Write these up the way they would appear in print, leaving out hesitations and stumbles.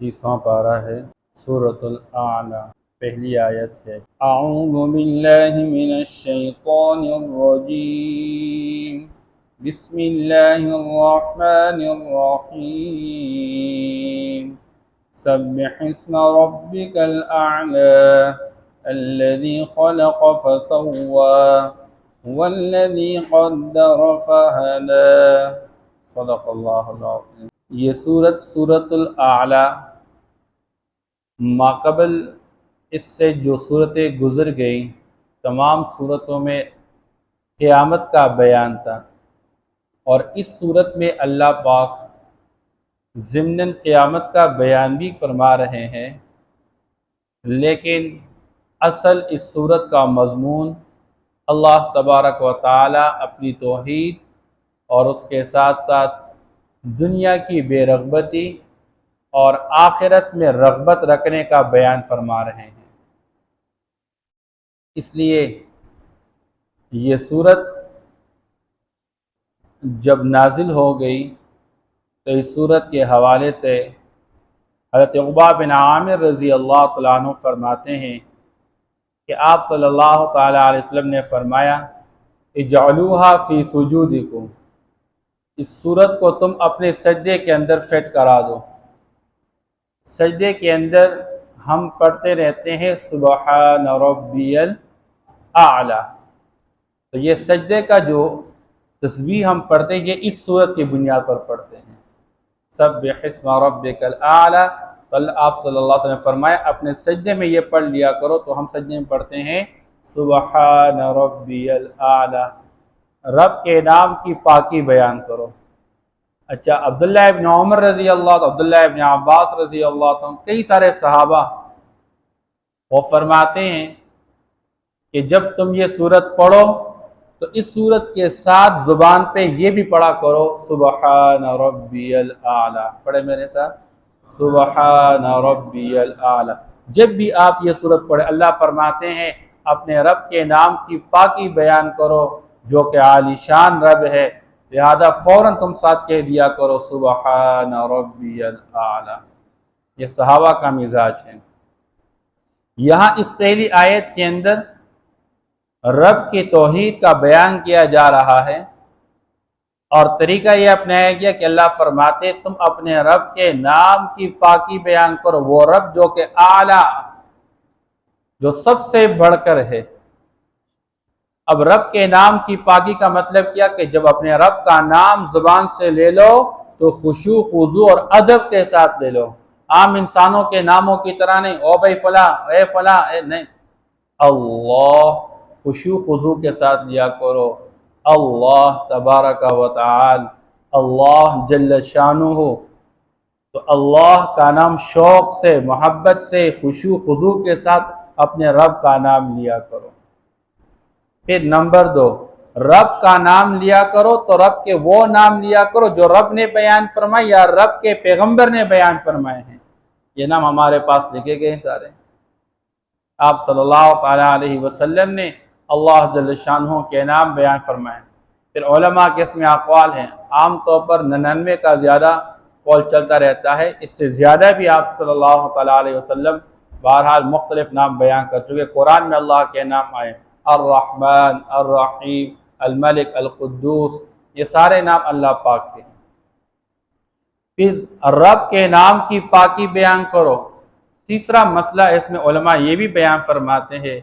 30واں پارہ ہے سورۃ الاعلیٰ، پہلی آیت ہے اعوذ باللہ من الشیطان الرجیم بسم اللہ الرحمن الرحیم سبح اسم ربک الاعلی الذی خلق فسوى والذی قدر فہدی صدق اللہ العظیم۔ یہ سورۃ الاعلیٰ ماقبل اس سے جو صورتیں گزر گئیں تمام صورتوں میں قیامت کا بیان تھا، اور اس صورت میں اللہ پاک ضمناً قیامت کا بیان بھی فرما رہے ہیں، لیکن اصل اس صورت کا مضمون اللہ تبارک و تعالی اپنی توحید اور اس کے ساتھ ساتھ دنیا کی بے رغبتی اور آخرت میں رغبت رکھنے کا بیان فرما رہے ہیں۔ اس لیے یہ صورت جب نازل ہو گئی تو اس صورت کے حوالے سے حضرت عقبہ بن عامر رضی اللہ تعالیٰ عنہ فرماتے ہیں کہ آپ صلی اللہ تعالیٰ علیہ وسلم نے فرمایا اجعلوها فی سجودکم، اس صورت کو تم اپنے سجدے کے اندر فٹ کرا دو۔ سجدے کے اندر ہم پڑھتے رہتے ہیں سبحان ربی الاعلیٰ، تو یہ سجدے کا جو تسبیح ہم پڑھتے ہیں یہ اس صورت کی بنیاد پر پڑھتے ہیں، سبح اسم ربک الاعلیٰ۔ تو آپ صلی اللہ علیہ وسلم نے فرمایا اپنے سجدے میں یہ پڑھ لیا کرو، تو ہم سجدے میں پڑھتے ہیں سبحان ربی الاعلیٰ، رب کے نام کی پاکی بیان کرو۔ اچھا، عبداللہ ابن عمر رضی اللہ عنہ، عبداللہ ابن عباس رضی اللہ عنہ، کئی سارے صحابہ وہ فرماتے ہیں کہ جب تم یہ صورت پڑھو تو اس صورت کے ساتھ زبان پہ یہ بھی پڑھا کرو سبحان ربی الاعلیٰ، پڑھے میرے ساتھ سبحان ربی الاعلیٰ۔ جب بھی آپ یہ صورت پڑھے اللہ فرماتے ہیں اپنے رب کے نام کی پاکی بیان کرو جو کہ عالی شان رب ہے، لہذا فوراً تم ساتھ کہہ دیا کرو سبحان ربی الاعلیٰ۔ یہ صحابہ کا مزاج ہے۔ یہاں اس پہلی آیت کے اندر رب کی توحید کا بیان کیا جا رہا ہے، اور طریقہ یہ اپنایا گیا کہ اللہ فرماتے تم اپنے رب کے نام کی پاکی بیان کرو، وہ رب جو کہ اعلیٰ، جو سب سے بڑھ کر ہے۔ اب رب کے نام کی پاکی کا مطلب کیا کہ جب اپنے رب کا نام زبان سے لے لو تو خشوع خضوع اور ادب کے ساتھ لے لو، عام انسانوں کے ناموں کی طرح نہیں، او بھائی فلاں اے فلاں اے، نہیں، اللہ خشوع خضوع کے ساتھ لیا کرو، اللہ تبارک و تعالی، اللہ جل شانہ، تو اللہ کا نام شوق سے، محبت سے، خشوع خضوع کے ساتھ اپنے رب کا نام لیا کرو۔ پھر نمبر 2، رب کا نام لیا کرو تو رب کے وہ نام لیا کرو جو رب نے بیان فرمائے یا رب کے پیغمبر نے بیان فرمائے ہیں۔ یہ نام ہمارے پاس لکھے گئے ہیں سارے، آپ صلی اللہ علیہ وسلم نے اللہ جل شانہ کے نام بیان فرمائے۔ پھر علماء کے اس میں اقوال ہیں، عام طور پر 99 کا زیادہ قول چلتا رہتا ہے، اس سے زیادہ بھی آپ صلی اللہ علیہ وسلم بہرحال مختلف نام بیان کر چکے۔ قرآن میں اللہ کے نام آئے الرحمن، الرحیم، الملک، القدوس، یہ سارے نام اللہ پاک کے ہیں۔ پھر رب کے نام کی پاکی بیان کرو۔ تیسرا مسئلہ اس میں علماء یہ بھی بیان فرماتے ہیں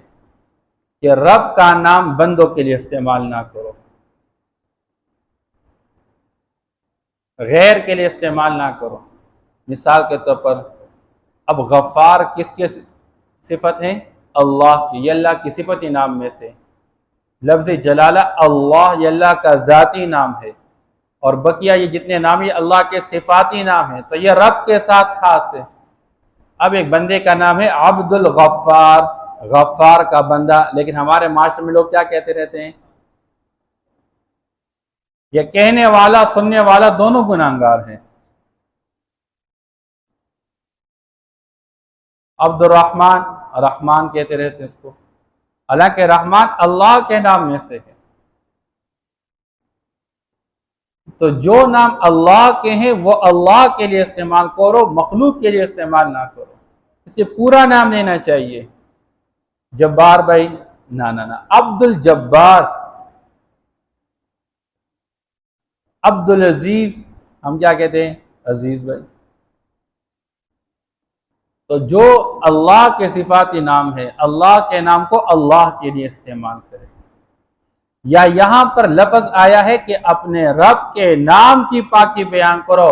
کہ رب کا نام بندوں کے لیے استعمال نہ کرو، غیر کے لیے استعمال نہ کرو۔ مثال کے طور پر اب غفار کس کے صفت ہیں؟ اللہ کی، یہ اللہ کی صفتی نام میں سے۔ لفظ جلالہ اللہ یہ اللہ کا ذاتی نام ہے، اور بقیہ یہ جتنے نام یہ اللہ کے صفاتی نام ہیں، تو یہ رب کے ساتھ خاص ہے۔ اب ایک بندے کا نام ہے عبد الغفار، غفار کا بندہ، لیکن ہمارے معاشرے میں لوگ کیا کہتے رہتے ہیں؟ یہ کہنے والا سننے والا دونوں گناہگار ہیں۔ عبد الرحمن، رحمان کہتے رہتے ہیں اس کو، حالانکہ رحمان اللہ کے نام میں سے ہے۔ تو جو نام اللہ کے ہیں وہ اللہ کے لیے استعمال کرو، مخلوق کے لیے استعمال نہ کرو۔ اسے پورا نام لینا چاہیے۔ جبار بھائی نہ عبد الجبار، عبد العزیز ہم کیا کہتے ہیں؟ عزیز بھائی۔ تو جو اللہ کے صفاتی نام ہے، اللہ کے نام کو اللہ کے لیے استعمال کرے۔ یا یہاں پر لفظ آیا ہے کہ اپنے رب کے نام کی پاکی بیان کرو،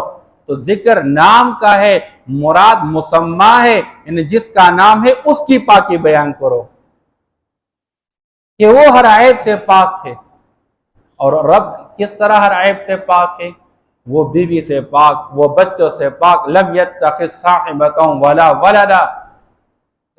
تو ذکر نام کا ہے، مراد مسمہ ہے، یعنی جس کا نام ہے اس کی پاکی بیان کرو کہ وہ ہر عیب سے پاک ہے۔ اور رب کس طرح ہر عیب سے پاک ہے؟ وہ بیوی سے پاک، وہ بچوں سے پاک، لم یتخذ صاحبۃ ولا ولدا،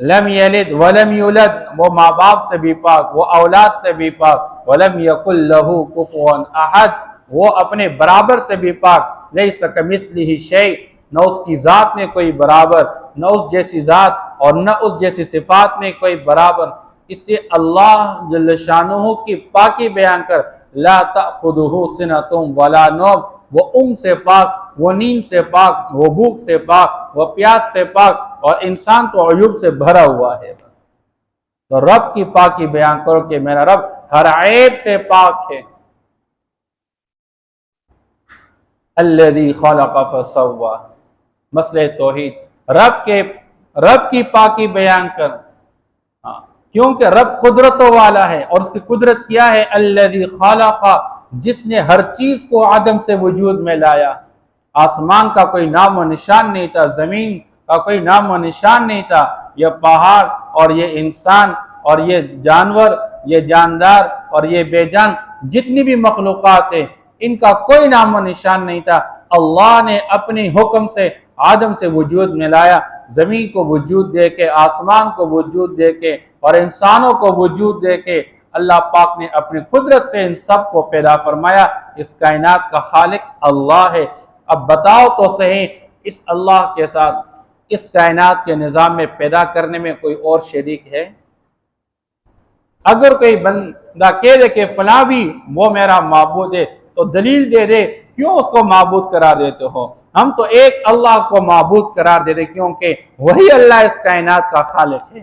لم یلد ولم یولد، وہ ماں باپ سے بھی پاک، وہ اولاد سے بھی پاک، ولم یکن لہ کفوا احد، وہ اپنے برابر سے بھی پاک، لیس کمثلہ شیء، نہ اس کی ذات میں کوئی برابر، نہ اس جیسی ذات اور نہ اس جیسی صفات میں کوئی برابر۔ اس لیے اللہ جل شانہ کی پاکی بیان کر، لا تأخذہ سنۃ ولا نوم، وہ اونگ سے پاک، وہ نیند سے پاک، وہ بھوک سے پاک، وہ پیاس سے پاک، اور انسان تو عیوب سے بھرا ہوا ہے۔ تو رب کی پاکی بیان کرو کہ میرا رب ہر عیب سے پاک ہے۔ الذی خلق فسوی، مسئلہ توحید، رب کی پاکی بیان کر، کیونکہ رب قدرتوں والا ہے، اور اس کی قدرت کیا ہے؟ الذی خلق، جس نے ہر چیز کو عدم سے وجود میں لایا۔ آسمان کا کوئی نام و نشان نہیں تھا، زمین کا کوئی نام و نشان نہیں تھا، یہ پہاڑ اور یہ انسان اور یہ جانور، یہ جاندار اور یہ بے جان، جتنی بھی مخلوقات ہیں، ان کا کوئی نام و نشان نہیں تھا۔ اللہ نے اپنی حکم سے آدم سے وجود میں لایا، زمین کو وجود دے کے، آسمان کو وجود دے کے، اور انسانوں کو وجود دے کے اللہ پاک نے اپنی قدرت سے ان سب کو پیدا فرمایا۔ اس کائنات کا خالق اللہ ہے۔ اب بتاؤ تو صحیح، اس اللہ کے ساتھ اس کائنات کے نظام میں پیدا کرنے میں کوئی اور شریک ہے؟ اگر کوئی بندہ کہہ دے کہ فلاں بھی وہ میرا معبود ہے، تو دلیل دے دے، کیوں اس کو معبود قرار دیتے ہو؟ ہم تو ایک اللہ کو معبود قرار دے دے، کیونکہ وہی اللہ اس کائنات کا خالق ہے۔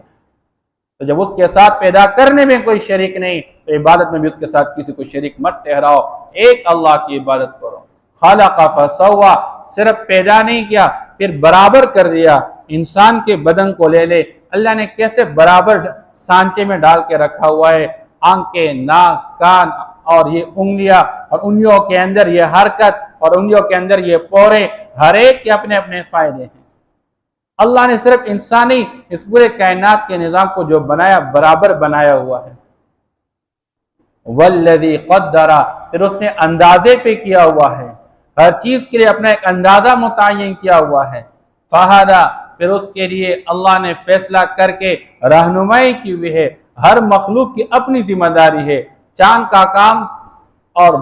تو جب اس کے ساتھ پیدا کرنے میں کوئی شریک نہیں، تو عبادت میں بھی اس کے ساتھ کسی کو شریک مت ٹھہراؤ، ایک اللہ کی عبادت کرو۔ خلق فسوی، صرف پیدا نہیں کیا، پھر برابر کر دیا۔ انسان کے بدن کو لے لے، اللہ نے کیسے برابر سانچے میں ڈال کے رکھا ہوا ہے، آنکھیں، ناک، کان اور یہ انگلیاں، اور انگلیوں کے اندر یہ حرکت، اور انگلیوں کے اندر یہ پورے، ہر ایک کے اپنے اپنے فائدے ہیں۔ اللہ نے صرف انسانی اس پورے کائنات کے نظام کو جو بنایا، برابر بنایا ہوا ہے۔ والذی قدر، پھر اس نے اندازے پہ کیا ہوا ہے، ہر چیز کے لیے اپنا ایک اندازہ متعین کیا ہوا ہے۔ فہدی، پھر اس کے لیے اللہ نے فیصلہ کر کے رہنمائی کی ہوئی ہے۔ ہر مخلوق کی اپنی ذمہ داری ہے، چاند کا کام اور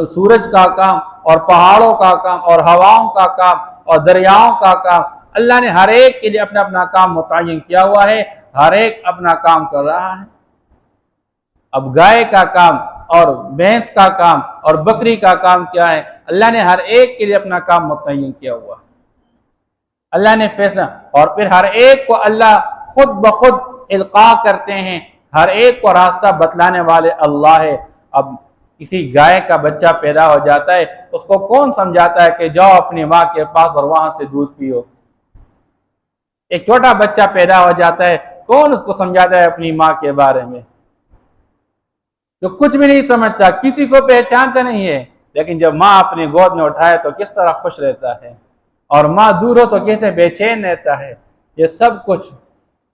سورج کا کام اور پہاڑوں کا کام اور ہواؤں کا کام اور دریاؤں کا کام، اللہ نے ہر ایک کے لیے اپنا اپنا کام متعین کیا ہوا ہے، ہر ایک اپنا کام کر رہا ہے۔ اب گائے کا کام اور بھینس کا کام اور بکری کا کام کیا ہے؟ اللہ نے ہر ایک کے لیے اپنا کام متعین کیا ہوا ہے۔ اللہ نے فیصلہ، اور پھر ہر ایک کو اللہ خود بخود القاء کرتے ہیں، ہر ایک کو راستہ بتلانے والے اللہ ہے۔ اب کسی گائے کا بچہ پیدا ہو جاتا ہے، اس کو کون سمجھاتا ہے کہ جاؤ اپنی ماں کے پاس اور وہاں سے دودھ پیو؟ ایک چھوٹا بچہ پیدا ہو جاتا ہے، کون اس کو سمجھاتا ہے اپنی ماں کے بارے میں؟ جو کچھ بھی نہیں سمجھتا، کسی کو پہچانتا نہیں ہے، لیکن جب ماں اپنی گود میں اٹھائے تو کس طرح خوش رہتا ہے، اور ماں دور ہو تو کیسے بے چین رہتا ہے۔ یہ سب کچھ،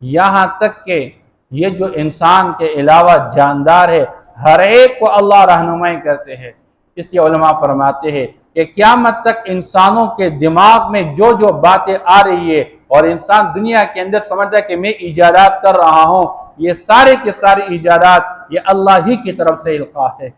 یہاں تک کہ یہ جو انسان کے علاوہ جاندار ہے، ہر ایک کو اللہ رہنمائی کرتے ہیں۔ اس لیے علماء فرماتے ہیں کہ قیامت تک انسانوں کے دماغ میں جو جو باتیں آ رہی ہے، اور انسان دنیا کے اندر سمجھتا ہے کہ میں ایجادات کر رہا ہوں، یہ سارے کے سارے ایجادات یہ اللہ ہی کی طرف سے القاء ہے۔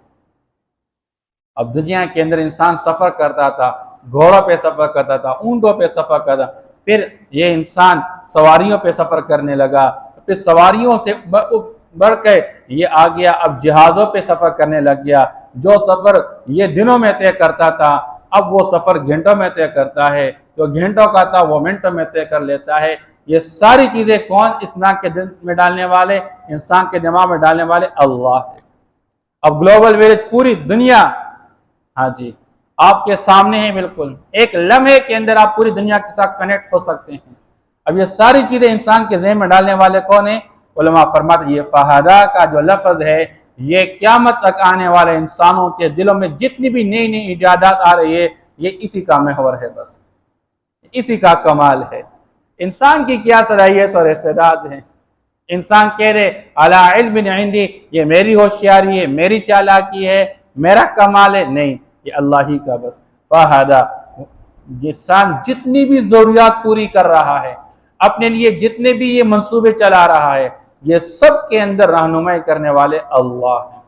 اب دنیا کے اندر انسان سفر کرتا تھا، گھوڑوں پہ سفر کرتا تھا، اونٹوں پہ سفر کرتا، پھر یہ انسان سواریوں پہ سفر کرنے لگا، پھر سواریوں سے بڑھ کے یہ آ گیا، اب جہازوں پہ سفر کرنے لگ گیا، جو سفر یہ دنوں میں طے کرتا تھا اب وہ سفر گھنٹوں میں طے کرتا ہے، جو گھنٹوں کا تھا وہ منٹوں میں طے کر لیتا ہے۔ یہ ساری چیزیں کون انسان کے دل میں ڈالنے والے، انسان کے دماغ میں ڈالنے والے؟ اللہ ہے۔ اب گلوبل ویلیج پوری دنیا، ہاں جی، آپ کے سامنے ہے، بالکل ایک لمحے کے اندر آپ پوری دنیا کے ساتھ کنیکٹ ہو سکتے ہیں۔ اب یہ ساری چیزیں انسان کے ذہن میں ڈالنے والے کون ہیں؟ علماء فرماتے ہیں یہ فہدا کا جو لفظ ہے یہ قیامت تک آنے والے انسانوں کے دلوں میں جتنی بھی نئی نئی ایجادات آ رہی ہے یہ اسی کا محور ہے، بس اسی کا کمال ہے۔ انسان کی کیا صلاحیت اور استعداد ہے؟ انسان کہہ رہے علی علم عندی، یہ میری ہوشیاری ہے، میری چالاکی ہے، میرا کمال ہے، نہیں، یہ اللہ ہی کا بس فہدا۔ انسان جتنی بھی ضروریات پوری کر رہا ہے، اپنے لیے جتنے بھی یہ منصوبے چلا رہا ہے، یہ سب کے اندر رہنمائی کرنے والے اللہ ہیں۔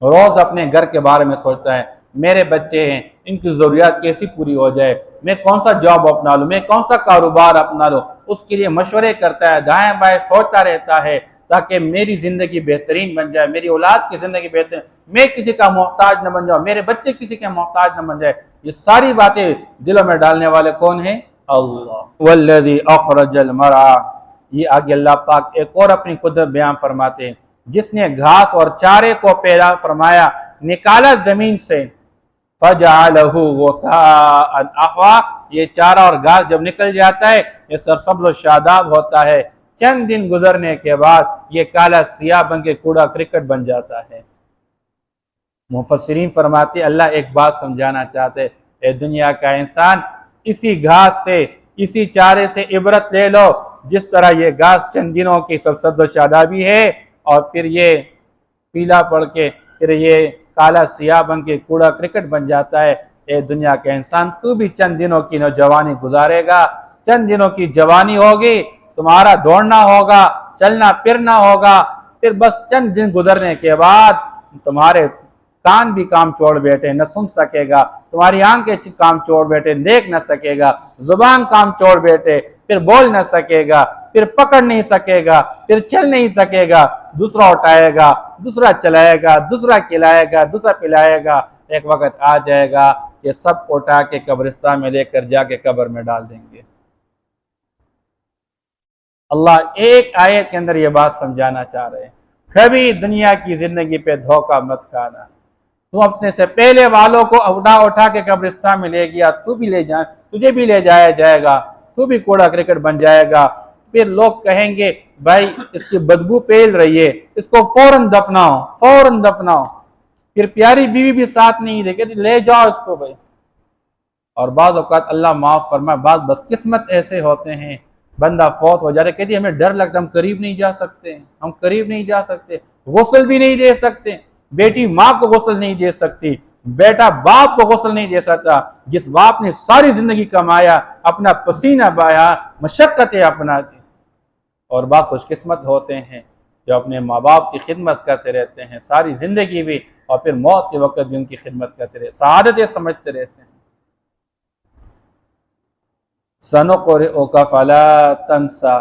روز اپنے گھر کے بارے میں سوچتا ہے، میرے بچے ہیں، ان کی ضروریات کیسی پوری ہو جائے، میں کون سا جاب اپنا لوں، میں کون سا کاروبار اپنا لوں، اس کے لیے مشورے کرتا ہے، دائیں بائیں سوچتا رہتا ہے تاکہ میری زندگی بہترین بن جائے، میری اولاد کی زندگی بہترین، میں کسی کا محتاج نہ بن جاؤں، میرے بچے کسی کے محتاج نہ بن جائے۔ یہ ساری باتیں دلوں میں ڈالنے والے کون ہیں؟ اللہ۔ والذی اخرج المرعى، یہ آگے اللہ پاک ایک اور اپنی قدرت بیان فرماتے ہیں، جس نے گھاس اور چارے کو پیدا فرمایا، نکالا زمین سے، فجعلہ غثاء احوا، یہ چارہ اور گھاس جب نکل جاتا ہے یہ سرسبز و شاداب ہوتا ہے، چند دن گزرنے کے بعد یہ کالا سیاہ بن کے کوڑا کرکٹ بن جاتا ہے۔ مفسرین فرماتے اللہ ایک بات سمجھانا چاہتے، اے دنیا کا انسان، اسی گھاس سے، اسی چارے سے عبرت لے لو، جس طرح یہ گھاس چند دنوں کی سبز و شادابی ہے اور پھر یہ پیلا پڑ کے پھر یہ کالا سیاہ بن کے کوڑا کرکٹ بن جاتا ہے۔ اے دنیا کا انسان، تو بھی چند دنوں کی نوجوانی گزارے گا، چند دنوں کی جوانی ہوگی، تمہارا دوڑنا ہوگا، چلنا پھرنا ہوگا، پھر بس چند دن گزرنے کے بعد تمہارے کان بھی کام چھوڑ بیٹھے، نہ سن سکے گا، تمہاری آنکھیں کام چھوڑ بیٹھے، دیکھ نہ سکے گا، زبان کام چھوڑ بیٹھے، پھر بول نہ سکے گا، پھر پکڑ نہیں سکے گا، پھر چل نہیں سکے گا، دوسرا اٹھائے گا، دوسرا چلائے گا، دوسرا کھلائے گا، دوسرا پلائے گا، ایک وقت آ جائے گا کہ سب کو اٹھا کے قبرستان میں لے کر جا کے قبر میں ڈال دیں گے۔ اللہ ایک آیت کے اندر یہ بات سمجھانا چاہ رہے ہیں، کبھی دنیا کی زندگی پہ دھوکہ مت کھانا۔ تو اپنے سے پہلے والوں کو اٹھا کے قبرستان میں لے گیا، تو بھی لے جائیں، تجھے بھی لے جایا جائے گا، تو بھی کوڑا کرکٹ بن جائے گا۔ پھر لوگ کہیں گے بھائی اس کی بدبو پھیل رہی ہے، اس کو فوراً دفناؤ، فوراً دفناؤ۔ پھر پیاری بیوی بھی ساتھ نہیں دے کہ لے جاؤ اس کو بھائی۔ اور بعض اوقات اللہ معاف فرمائے، بعض بدقسمت ایسے ہوتے ہیں، بندہ فوت ہو جاتا ہے، کہتی ہمیں ڈر لگتا، ہم قریب نہیں جا سکتے، ہم قریب نہیں جا سکتے، غسل بھی نہیں دے سکتے۔ بیٹی ماں کو غسل نہیں دے سکتی، بیٹا باپ کو غسل نہیں دے سکتا، جس باپ نے ساری زندگی کمایا، اپنا پسینہ بہایا، مشقتیں اپنا دی۔ اور بعض خوش قسمت ہوتے ہیں جو اپنے ماں باپ کی خدمت کرتے رہتے ہیں ساری زندگی بھی، اور پھر موت کے وقت بھی ان کی خدمت کرتے رہتے، سعادتیں سمجھتے رہتے ہیں۔ سَنُقْرِئُكَ فَلَا تَنْسَى،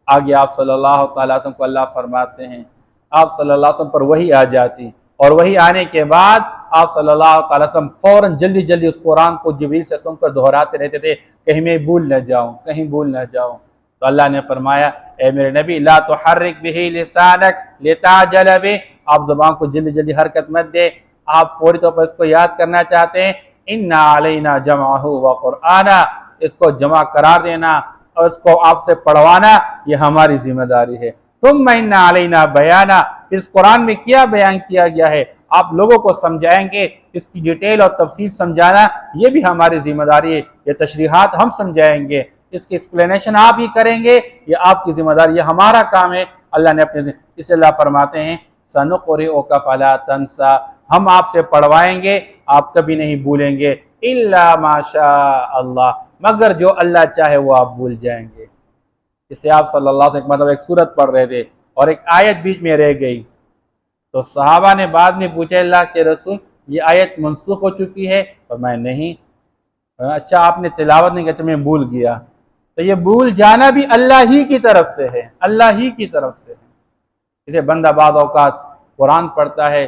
آگے آپ صلی اللہ تعالیٰ وسلم کو اللہ فرماتے ہیں، آپ صلی اللہ علیہ وسلم پر وحی آ جاتی، اور وحی آنے کے بعد آپ صلی اللہ تعالیٰ وسلم فوراً جلدی جلدی اس قرآن کو جبریل سے سن کر دہراتے رہتے تھے، کہیں میں بھول نہ جاؤں، کہیں بھول نہ جاؤں۔ تو اللہ نے فرمایا اے میرے نبی لا تحرک بہ لسانک لتعجل بہ، آپ زبان کو جلدی جلدی حرکت مت دے، آپ فوری طور پر اس کو یاد کرنا چاہتے ہیں، اِنَّا عَلَيْنَا جَمْعَهُ وَقُرْآنَا، اس کو جمع قرار دینا اور اس کو آپ سے پڑھوانا یہ ہماری ذمہ داری ہے۔ ثُمَّ إِنَّ عَلَيْنَا بَيَانًا، اس قرآن میں کیا بیان کیا گیا ہے آپ لوگوں کو سمجھائیں گے، اس کی ڈیٹیل اور تفصیل سمجھانا یہ بھی ہماری ذمہ داری ہے، یہ تشریحات ہم سمجھائیں گے، اس کی ایکسپلینیشن آپ ہی کریں گے، یہ آپ کی ذمہ داری، یہ ہمارا کام ہے۔ اللہ نے اپنے اس اللہ فرماتے ہیں سَنُقْرِئُكَ فَلَا تَنْسَى، ہم آپ سے پڑھوائیں گے، آپ کبھی نہیں بھولیں گے، إِلَّا مَا شَاءَ اللَّهُ، مگر جو اللہ چاہے وہ آپ بھول جائیں گے۔ اس سے آپ صلی اللہ علیہ وسلم ایک سورت پڑھ رہے تھے اور ایک آیت بیچ میں رہ گئی، تو صحابہ نے بعد میں پوچھا اللہ کے رسول یہ آیت منسوخ ہو چکی ہے؟ فرمایا نہیں۔ اچھا آپ نے تلاوت نہیں کیا، میں بھول گیا، تو یہ بھول جانا بھی اللہ ہی کی طرف سے ہے، اللہ ہی کی طرف سے ہے۔ اسے بندہ بعض اوقات قرآن پڑھتا ہے،